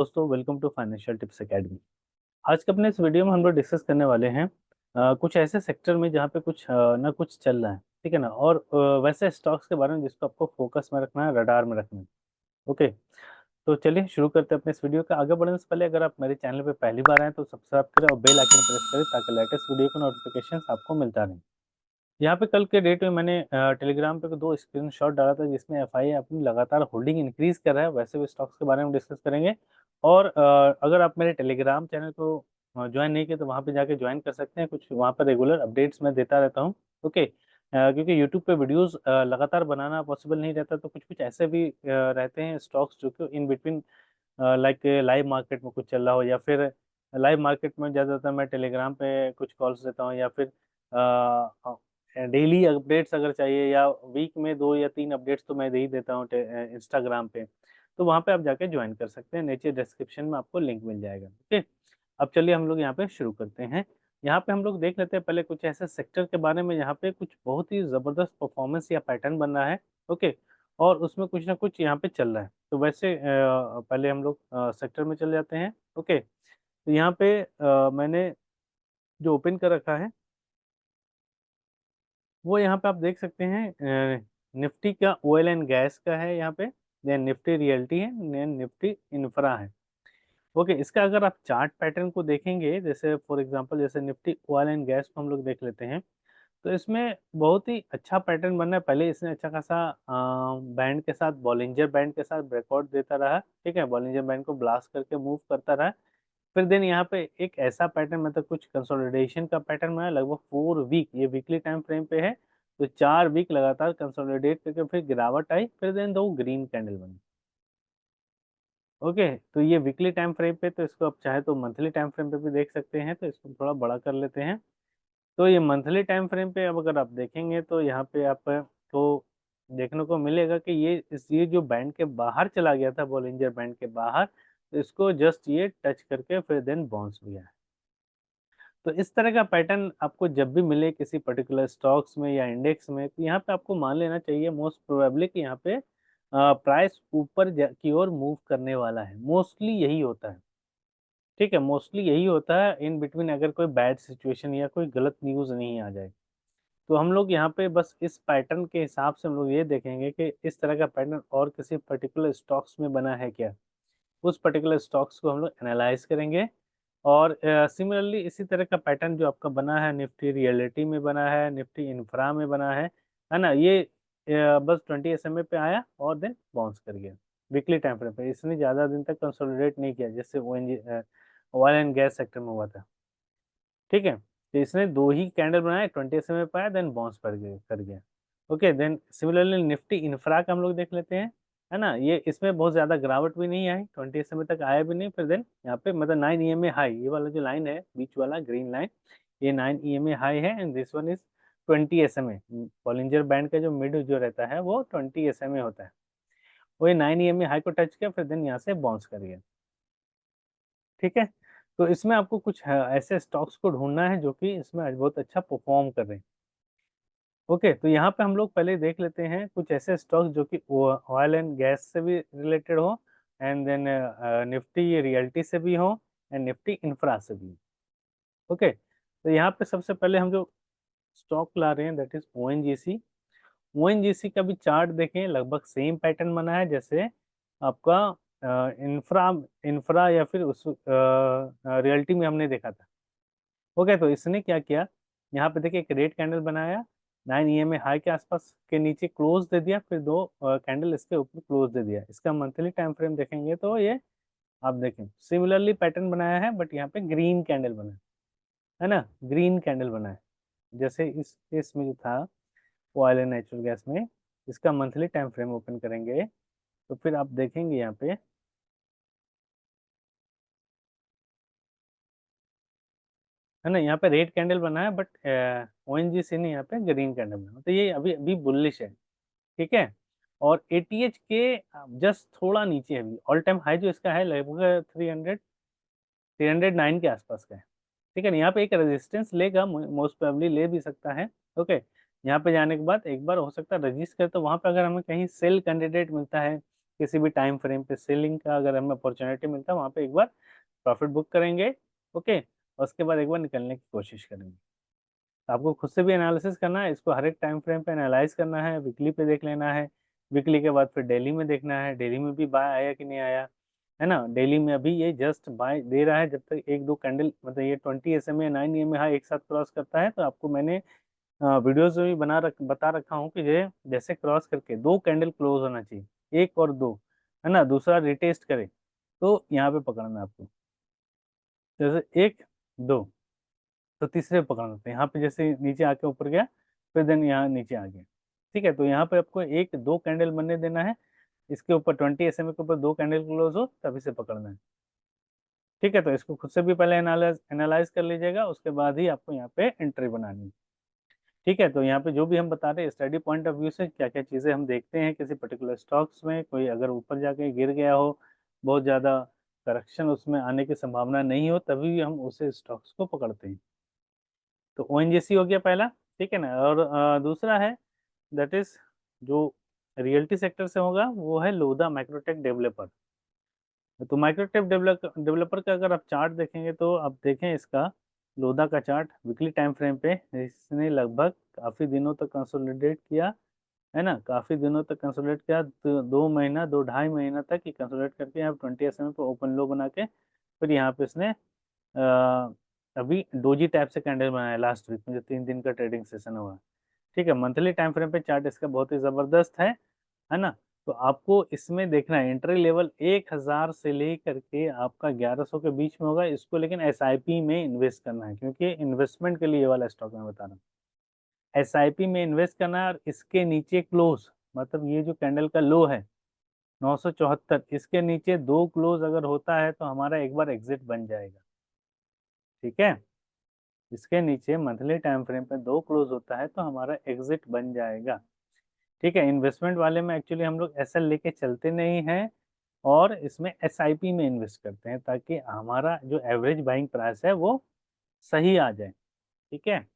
दोस्तों welcome to Financial Tips Academy. आज के अपने इस वीडियो में हम लोग डिस्कस करने वाले हैं कुछ ऐसे सेक्टर में जहाँ पे कुछ ना कुछ चल रहा है, ठीक है ना। और वैसे स्टॉक्स के बारे में जिसको आपको फोकस में रखना है, रडार में रखना है। ओके, तो चलिए शुरू करते हैं अपने इस वीडियो का। आगे बढ़ने से पहले अगर आप मेरे चैनल पे पहली बार आए तो सब्सक्राइब करें और बेल आइकन प्रेस करें ताकि लेटेस्ट वीडियो का नोटिफिकेशन आपको मिलता रहे। यहाँ पे कल के डेट में मैंने टेलीग्राम पे दो स्क्रीनशॉट डाला था जिसमें एफआई अपनी लगातार होल्डिंग इंक्रीज कर रहा है। वैसे भी स्टॉक्स के बारे में डिस्कस करेंगे। और अगर आप मेरे टेलीग्राम चैनल को ज्वाइन नहीं किए तो वहाँ पे जाके ज्वाइन कर सकते हैं। कुछ वहाँ पर रेगुलर अपडेट्स मैं देता रहता हूँ। ओके, क्योंकि यूट्यूब पे वीडियोस लगातार बनाना पॉसिबल नहीं रहता, तो कुछ कुछ ऐसे भी रहते हैं स्टॉक्स जो कि in between like live market में कुछ चल रहा हो, या फिर लाइव मार्केट में ज़्यादातर मैं टेलीग्राम पे कुछ कॉल्स देता हूँ, या फिर डेली अपडेट्स अगर चाहिए, या वीक में 2 या 3 अपडेट्स तो मैं दे ही देता हूँ इंस्टाग्राम पे। तो वहाँ पे आप जाके ज्वाइन कर सकते हैं। नीचे डिस्क्रिप्शन में आपको लिंक मिल जाएगा। ओके, अब चलिए हम लोग यहाँ पे शुरू करते हैं। यहाँ पे हम लोग देख लेते हैं पहले कुछ ऐसे सेक्टर के बारे में यहाँ पे कुछ बहुत ही ज़बरदस्त परफॉर्मेंस या पैटर्न बन रहा है। ओके, और उसमें कुछ ना कुछ यहाँ पे चल रहा है। तो वैसे पहले हम लोग सेक्टर में चले जाते हैं। ओके, तो यहाँ पे मैंने जो ओपन कर रखा है वो यहाँ पे आप देख सकते हैं। निफ्टी का ऑयल एंड गैस का है यहाँ पे, देन निफ्टी रियल्टी है, देन निफ्टी इंफ्रा है। ओके, इसका अगर आप चार्ट पैटर्न को देखेंगे, जैसे फॉर एग्जांपल जैसे निफ्टी ऑयल एंड गैस को हम लोग देख लेते हैं, तो इसमें बहुत ही अच्छा पैटर्न बन रहा है। पहले इसने अच्छा खासा बैंड के साथ, बॉलिंजर बैंड के साथ ब्रेकआउट देता रहा, ठीक है, बॉलिंजर बैंड को ब्लास्ट करके मूव करता रहा। फिर देन यहाँ पे एक ऐसा पैटर्न, मतलब कुछ कंसोलिडेशन का पैटर्न बना लगभग 4 वीक, ये वीकली टाइम फ्रेम पे है। तो 4 वीक लगातार कंसोलिडेट करके फिर गिरावट आई, फिर देन दो ग्रीन कैंडल बनी। ओके, तो ये वीकली टाइम फ्रेम पे, तो इसको आप चाहे तो मंथली टाइम फ्रेम पे भी देख सकते हैं। तो इसको थोड़ा बड़ा कर लेते हैं। तो ये मंथली टाइम फ्रेम पे अब अगर आप देखेंगे तो यहाँ पे आपको देखने को मिलेगा कि ये जो बैंड के बाहर चला गया था, बॉलिंजर बैंड के बाहर, तो इसको जस्ट ये टच करके फिर देन बाउंस हुआ है। तो इस तरह का पैटर्न आपको जब भी मिले किसी पर्टिकुलर स्टॉक्स में या इंडेक्स में, तो यहाँ पे आपको मान लेना चाहिए मोस्ट प्रोबेबली कि यहाँ पे प्राइस ऊपर की ओर मूव करने वाला है। मोस्टली यही होता है, ठीक है, मोस्टली यही होता है इन बिटवीन, अगर कोई बैड सिचुएशन या कोई गलत न्यूज़ नहीं आ जाए। तो हम लोग यहाँ पे बस इस पैटर्न के हिसाब से हम लोग ये देखेंगे कि इस तरह का पैटर्न और किसी पर्टिकुलर स्टॉक्स में बना है क्या। उस पर्टिकुलर स्टॉक्स को हम लोग एनालाइज करेंगे। और सिमिलरली इसी तरह का पैटर्न जो आपका बना है, निफ्टी रियलिटी में बना है, निफ्टी इंफ्रा में बना है ना, ये बस 20 SMA पे आया और देन बाउंस कर गया वीकली टाइम फ्रेम पे। इसने ज़्यादा दिन तक कंसोलिडेट नहीं किया जैसे ऑयल एंड गैस सेक्टर में हुआ था, ठीक है। तो इसने दो ही कैंडल बनाए, 20 SMA पे आया, देन बाउंस कर गया। Okay, then similarly Nifty Infra का हम लोग देख लेते हैं, है ना। ये इसमें बहुत ज़्यादा गिरावट भी नहीं आई, 20 SMA तक आया भी नहीं। फिर देन यहाँ पे मतलब 9 EMA हाई, ये वाला जो लाइन है बीच वाला ग्रीन लाइन, ये 9 EMA हाई है, and this one is 20 SMA। Bollinger band का जो मिड जो रहता है वो 20 SMA होता है। वो ये 9 EMA हाई को टच किया, फिर देन यहाँ से बाउंस कर गया, ठीक है। तो इसमें आपको कुछ ऐसे स्टॉक्स को ढूंढना है जो कि इसमें आज बहुत अच्छा परफॉर्म कर रहे हैं। ओके, तो यहाँ पे हम लोग पहले देख लेते हैं कुछ ऐसे स्टॉक्स जो कि ऑयल एंड गैस से भी रिलेटेड हो, एंड देन निफ्टी रियल्टी से भी हो, एंड निफ्टी इंफ्रा से भी। ओके, तो यहाँ पे सबसे पहले हम जो स्टॉक ला रहे हैं दैट इज ओएनजीसी। ओएनजीसी का भी चार्ट देखें, लगभग सेम पैटर्न बना है जैसे आपका इंफ्रा इंफ्रा या फिर उस रियल्टी में हमने देखा था। ओके, तो इसने क्या किया, यहाँ पे देखिए एक रेड कैंडल बनाया, 9 EMA हाई के आसपास के नीचे क्लोज दे दिया, फिर दो कैंडल इसके ऊपर क्लोज दे दिया। इसका मंथली टाइम फ्रेम देखेंगे तो ये आप देखें सिमिलरली पैटर्न बनाया है, बट यहाँ पे ग्रीन कैंडल बना है ना, ग्रीन कैंडल बना है जैसे इस केस में जो था ऑयल एंड नेचुरल गैस में। इसका मंथली टाइम फ्रेम ओपन करेंगे तो फिर आप देखेंगे यहाँ पे, है ना, यहाँ पे रेड कैंडल बना है, बट ओएनजीसी ने यहाँ पे ग्रीन कैंडल बना, तो ये अभी अभी बुलिश है, ठीक है। और एटीएच के जस्ट थोड़ा नीचे है, अभी ऑल टाइम हाई जो इसका है लगभग 309 के आसपास का है, ठीक है ना। यहाँ पे एक रेजिस्टेंस लेगा, मोस्ट प्रोबेबली ले भी सकता है। ओके, यहाँ पे जाने के बाद एक बार हो सकता है रजिस्ट करे, तो वहाँ पे अगर हमें कहीं सेल कैंडिडेट मिलता है किसी भी टाइम फ्रेम पे सेलिंग का अगर हमें अपॉर्चुनिटी मिलता है वहाँ पे एक बार प्रॉफिट बुक करेंगे। ओके, और उसके बाद एक बार निकलने की कोशिश करेंगे। तो आपको खुद से भी एनालिसिस करना है, इसको हर एक टाइम फ्रेम पे एनालाइज करना है, वीकली पे देख लेना है, वीकली के बाद फिर डेली में देखना है, डेली में भी बाय आया कि नहीं आया, है ना। डेली में अभी ये जस्ट बाय दे रहा है, जब तक एक दो कैंडल मतलब ये 20 SMA 9 EMA हाई एक साथ क्रॉस करता है तो आपको मैंने वीडियोज में भी बता रखा हूँ कि ये जैसे क्रॉस करके दो कैंडल क्लोज होना चाहिए, एक और दो, है ना, दूसरा रिटेस्ट करे तो यहाँ पे पकड़ना है आपको। जैसे एक दो, तो तीसरे पकड़ना था, यहाँ पे जैसे नीचे आके ऊपर गया, फिर देन यहाँ नीचे आ गया। ठीक है, तो यहाँ पे आपको एक दो कैंडल बनने देना है, इसके ऊपर 20 SMA के ऊपर दो कैंडल क्लोज हो तभी से पकड़ना है। ठीक है, तो इसको खुद से भी पहले एनालाइज कर लीजिएगा, उसके बाद ही आपको यहाँ पे एंट्री बनानी है। ठीक है, तो यहाँ पे जो भी हम बता रहे हैं स्टडी पॉइंट ऑफ व्यू से क्या क्या चीज़ें हम देखते हैं किसी पर्टिकुलर स्टॉक्स में, कोई अगर ऊपर जाके गिर गया हो, बहुत ज़्यादा करेक्शन उसमें आने की संभावना नहीं हो, तभी भी हम उसे स्टॉक्स को पकड़ते हैं। तो ONGC हो गया पहला, ठीक है ना। और दूसरा है दैट इज जो रियल्टी सेक्टर से होगा वो है लोधा माइक्रोटेक डेवलपर। तो माइक्रोटेक डेवलपर का अगर आप चार्ट देखेंगे तो आप देखें इसका लोधा का चार्ट वीकली टाइम फ्रेम पे, इसने लगभग काफ़ी दिनों तक कंसोलिडेट किया, है ना, काफ़ी दिनों तक कंसोलिडेट किया, 2 महीना 2 ढाई महीना तक ही कंसोलिडेट करके यहाँ 20 SMA पे ओपन लो बना के फिर यहाँ पे इसने अभी डोजी टाइप से कैंडल बनाया लास्ट वीक में जो 3 दिन का ट्रेडिंग सेशन हुआ। ठीक है, मंथली टाइम फ्रेम पे चार्ट इसका बहुत ही ज़बरदस्त है ना। तो आपको इसमें देखना है एंट्री लेवल 1000 से लेकर के आपका 1100 के बीच में होगा इसको, लेकिन SIP में इन्वेस्ट करना है, क्योंकि इन्वेस्टमेंट के लिए ये वाला स्टॉक मैं बता रहा हूँ। SIP में इन्वेस्ट करना है और इसके नीचे क्लोज, मतलब ये जो कैंडल का लो है 974, इसके नीचे दो क्लोज अगर होता है तो हमारा एक बार एग्जिट बन जाएगा। ठीक है, इसके नीचे मंथली टाइम फ्रेम पे दो क्लोज होता है तो हमारा एग्जिट बन जाएगा। ठीक है, इन्वेस्टमेंट वाले में एक्चुअली हम लोग SL लेके चलते नहीं हैं और इसमें SIP में इन्वेस्ट करते हैं ताकि हमारा जो एवरेज बाइंग प्राइस है वो सही आ जाए। ठीक है,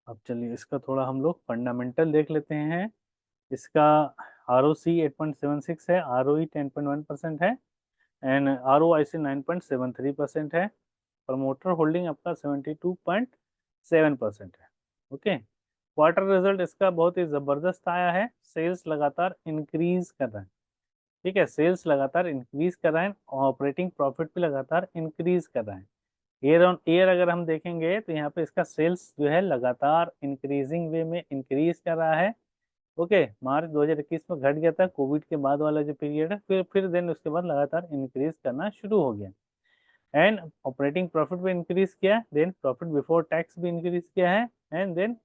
अब चलिए इसका थोड़ा हम लोग फंडामेंटल देख लेते हैं। इसका ROC 8.76 है, ROE 10.1% है एंड ROIC 9.73% है। प्रमोटर होल्डिंग आपका 72.7% है। ओके, क्वार्टर रिजल्ट इसका बहुत ही ज़बरदस्त आया है, सेल्स लगातार इंक्रीज कर रहा है। ठीक है, सेल्स लगातार इंक्रीज कर रहा है, ऑपरेटिंग प्रॉफिट भी लगातार इंक्रीज कर रहा है। ईयर ऑन ईयर अगर हम देखेंगे तो यहाँ पे इसका सेल्स जो है लगातार इंक्रीजिंग वे में इंक्रीज कर रहा है। ओके, मार्च 2021 में घट गया था, कोविड के बाद वाला जो पीरियड है, फिर देन उसके बाद लगातार इंक्रीज करना शुरू हो गया। एंड ऑपरेटिंग प्रॉफिट भी इंक्रीज किया, देन प्रॉफिट बिफोर टैक्स भी इंक्रीज किया है, एंड देन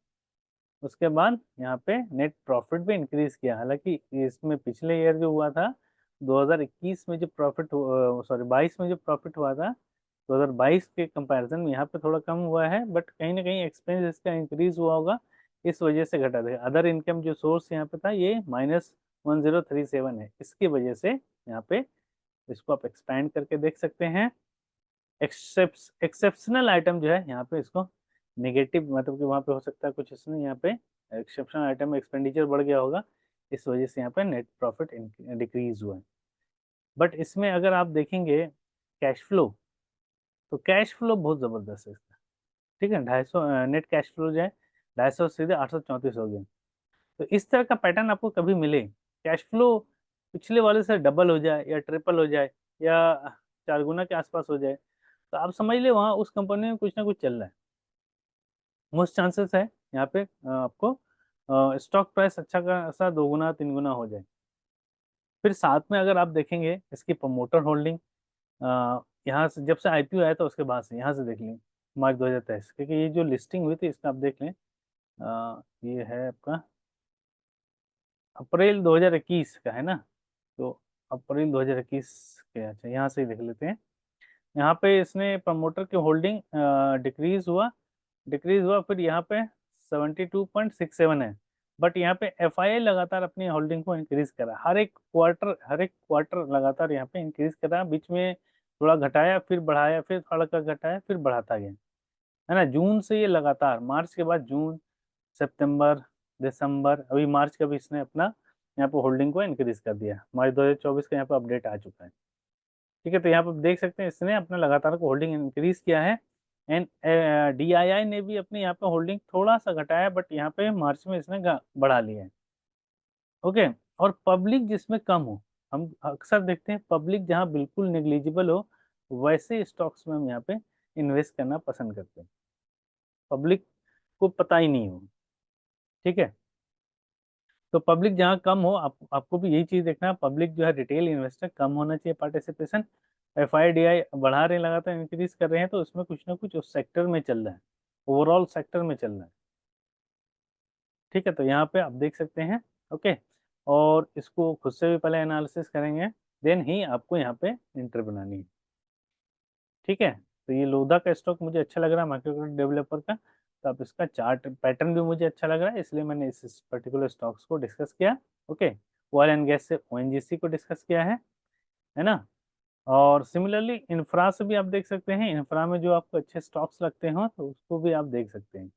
उसके बाद यहाँ पे नेट प्रॉफिट भी इंक्रीज किया। हालांकि इसमें पिछले ईयर जो हुआ था 2021 में जो प्रॉफिट, सॉरी 22 में जो प्रॉफिट हुआ था 2022 के कंपैरिजन में यहाँ पे थोड़ा कम हुआ है, बट कहीं ना कहीं एक्सपेंस इसका इंक्रीज हुआ होगा, इस वजह से घटा था। अदर इनकम जो सोर्स यहाँ पे था ये -1037 है, इसकी वजह से यहाँ पे इसको आप एक्सपैंड करके देख सकते हैं। एक्सेप्शनल आइटम जो है यहाँ पे इसको नेगेटिव, मतलब कि वहाँ पे हो सकता है कुछ इसमें यहाँ पे एक्सेप्शनल आइटम में एक्सपेंडिचर बढ़ गया होगा, इस वजह से यहाँ पे नेट प्रॉफिट डिक्रीज हुआ है। बट इसमें अगर आप देखेंगे कैश फ्लो, तो कैश फ्लो बहुत ज़बरदस्त है इसका। ठीक है, 250 नेट कैश फ्लो जो है 250 सीधे 834 हो गया। तो इस तरह का पैटर्न आपको कभी मिले, कैश फ्लो पिछले वाले से डबल हो जाए या ट्रिपल हो जाए या 4 गुना के आसपास हो जाए, तो आप समझ ले वहाँ उस कंपनी में कुछ ना कुछ चल रहा है। मोस्ट चांसेस है यहाँ पे आपको स्टॉक प्राइस अच्छा खासा 2 गुना 3 गुना हो जाए। फिर साथ में अगर आप देखेंगे इसकी प्रमोटर होल्डिंग, यहाँ से जब से IPO आया था उसके बाद से यहाँ से देख लें मार्च 2023, क्योंकि ये जो लिस्टिंग हुई थी इसका आप देख लें, ये है आपका अप्रैल 2021 का है ना, तो अप्रैल 2021 के, अच्छा यहाँ से ही देख लेते हैं। यहाँ पे इसने प्रमोटर की होल्डिंग डिक्रीज हुआ फिर यहाँ पे 72.67 है, बट यहाँ पे FII लगातार अपनी होल्डिंग को इंक्रीज करा, हर एक क्वार्टर लगातार यहाँ पे इंक्रीज करा, बीच में थोड़ा घटाया फिर बढ़ाया फिर थोड़ा सा घटाया फिर बढ़ाता गया, है ना। जून से ये लगातार, मार्च के बाद जून, सितंबर, दिसंबर, अभी मार्च का भी इसने अपना यहाँ पे होल्डिंग को इंक्रीज कर दिया। मार्च 2024 का यहाँ पे अपडेट आ चुका है। ठीक है, तो यहाँ पे देख सकते हैं इसने अपना लगातार को होल्डिंग इंक्रीज किया है। एंड DII ने भी अपने यहाँ पे होल्डिंग थोड़ा सा घटाया, बट यहाँ पे मार्च में इसने बढ़ा लिया है। ओके, और पब्लिक जिसमें कम हो, हम अक्सर देखते हैं पब्लिक जहाँ बिल्कुल नेग्लिजिबल हो, वैसे स्टॉक्स में हम यहाँ पे इन्वेस्ट करना पसंद करते हैं, पब्लिक को पता ही नहीं हो। ठीक है, तो पब्लिक जहाँ कम हो, आपको भी यही चीज देखना है, पब्लिक जो है रिटेल इन्वेस्टर कम होना चाहिए पार्टिसिपेशन। FIDI बढ़ा रहे हैं, लगातार इंक्रीज कर रहे हैं, तो उसमें कुछ ना कुछ उस सेक्टर में चल रहा है, ओवरऑल सेक्टर में चल रहा है। ठीक है, तो यहाँ पे आप देख सकते हैं। ओके, और इसको खुद से भी पहले एनालिसिस करेंगे, देन ही आपको यहाँ पे एंट्री बनानी है। ठीक है, तो ये लोधा का स्टॉक मुझे अच्छा लग रहा है, माइक्रो डेवलपर का, तो आप इसका चार्ट पैटर्न भी मुझे अच्छा लग रहा है, इसलिए मैंने इस पर्टिकुलर स्टॉक्स को डिस्कस किया। ओके, ऑयल एंड गैस से ONGC को डिस्कस किया है ना। और सिमिलरली इंफ्रा से भी आप देख सकते हैं, इंफ्रा में जो आपको अच्छे स्टॉक्स लगते हो तो उसको भी आप देख सकते हैं।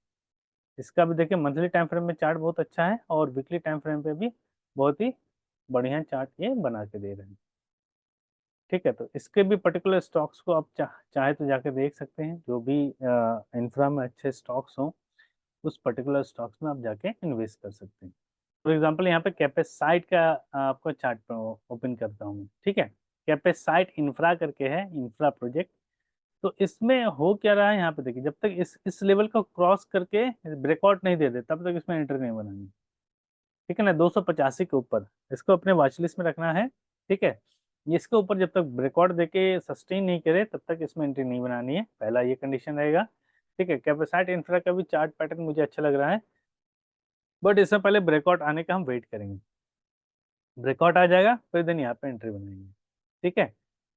इसका भी देखिए मंथली टाइम फ्रेम में चार्ट बहुत अच्छा है, और वीकली टाइम फ्रेम पे भी बहुत ही बढ़िया चार्ट ये बना के दे रहे हैं। ठीक है, तो इसके भी पर्टिकुलर स्टॉक्स को आप चाहे तो जाके देख सकते हैं, जो भी इंफ्रा में अच्छे स्टॉक्स हों उस पर्टिकुलर स्टॉक्स में आप जाके इन्वेस्ट कर सकते हैं। फॉर एग्जांपल यहाँ पे कैपेसाइट का आपको चार्ट ओपन करता हूँ मैं। ठीक है, कैपेसाइट इंफ्रा करके है, इंफ्रा प्रोजेक्ट। तो इसमें हो क्या रहा है, यहाँ पे देखिए, जब तक इस लेवल को क्रॉस करके ब्रेकआउट नहीं दे दे तब तक इसमें एंट्री नहीं बनानी। ठीक है ना, 285 के ऊपर इसको अपने वॉच लिस्ट में रखना है। ठीक है, इसके ऊपर जब तक ब्रेकआउट देके सस्टेन नहीं करे तब तक इसमें एंट्री नहीं बनानी है, पहला ये कंडीशन रहेगा। ठीक है, कैपेसाइट इंफ्रा का भी चार्ट पैटर्न मुझे अच्छा लग रहा है, बट इससे पहले ब्रेकआउट आने का हम वेट करेंगे। ब्रेकआउट आ जाएगा फिर दिन यहाँ पे एंट्री बनाएंगे। ठीक है,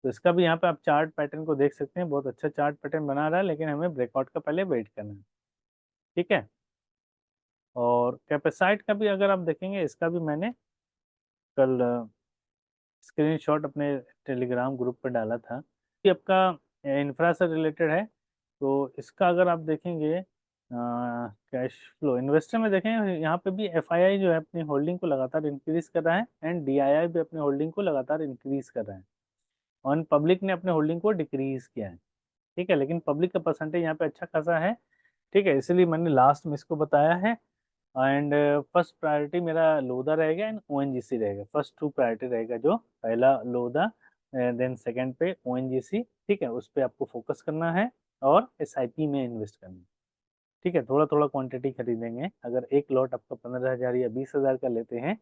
तो इसका भी यहाँ पे आप चार्ट पैटर्न को देख सकते हैं, बहुत अच्छा चार्ट पैटर्न बना रहा है, लेकिन हमें ब्रेकआउट का पहले वेट करना है। ठीक है, और कैपेसाइट का भी अगर आप देखेंगे, इसका भी मैंने कल स्क्रीनशॉट अपने टेलीग्राम ग्रुप पर डाला था। ये आपका इंफ्रा से रिलेटेड है, तो इसका अगर आप देखेंगे कैश फ्लो इन्वेस्टर में देखें, यहाँ पे भी FII जो है अपनी होल्डिंग को लगातार इंक्रीज कर रहा है, एंड DII भी अपनी होल्डिंग को लगातार इंक्रीज कर रहा है, और पब्लिक ने अपने होल्डिंग को डिक्रीज किया है। ठीक है, लेकिन पब्लिक का परसेंटेज यहाँ पे अच्छा खासा है। ठीक है, इसलिए मैंने लास्ट में इसको बताया है। एंड फर्स्ट प्रायोरिटी मेरा लोधा रहेगा एंड ONGC रहेगा, फर्स्ट टू प्रायोरिटी रहेगा, जो पहला लोधा, देन सेकंड पे ONGC। ठीक है, उस पर आपको फोकस करना है और SIP में इन्वेस्ट करना है। ठीक है, थोड़ा थोड़ा क्वांटिटी खरीदेंगे, अगर एक लॉट आपका 15,000 या 20,000 का लेते हैं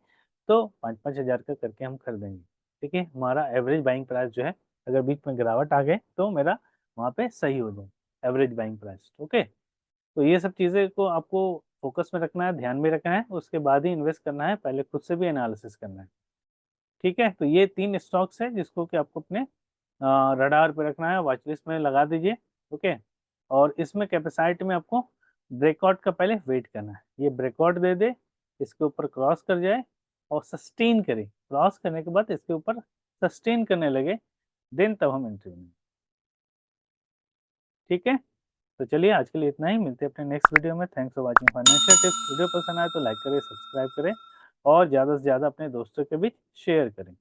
तो 5-5 हज़ार का करके हम खरीदेंगे। ठीक है, हमारा एवरेज बाइंग प्राइस जो है, अगर बीच में गिरावट आ गए तो मेरा वहाँ पे सही हो जाए एवरेज बाइंग प्राइस। ओके, तो ये सब चीज़ें को आपको फोकस में रखना है, ध्यान में रखना है, उसके बाद ही इन्वेस्ट करना है, पहले खुद से भी एनालिसिस करना है। ठीक है, तो ये 3 स्टॉक्स है जिसको कि आपको अपने रडार पे रखना है, वॉच लिस्ट में लगा दीजिए। ओके, और इसमें कैपेसाइट में आपको ब्रेकआउट का पहले वेट करना है, ये ब्रेकआउट दे दे, इसके ऊपर क्रॉस कर जाए और सस्टेन करे, क्रॉस करने के बाद इसके ऊपर सस्टेन करने लगे, देन तब हम एंट्री लेंगे। ठीक है, तो चलिए आज के लिए इतना ही, मिलते हैं अपने नेक्स्ट वीडियो में। Thanks for watching financial tips. Video पसंद आए तो लाइक करें, सब्सक्राइब करें, और ज़्यादा से ज़्यादा अपने दोस्तों के बीच शेयर करें।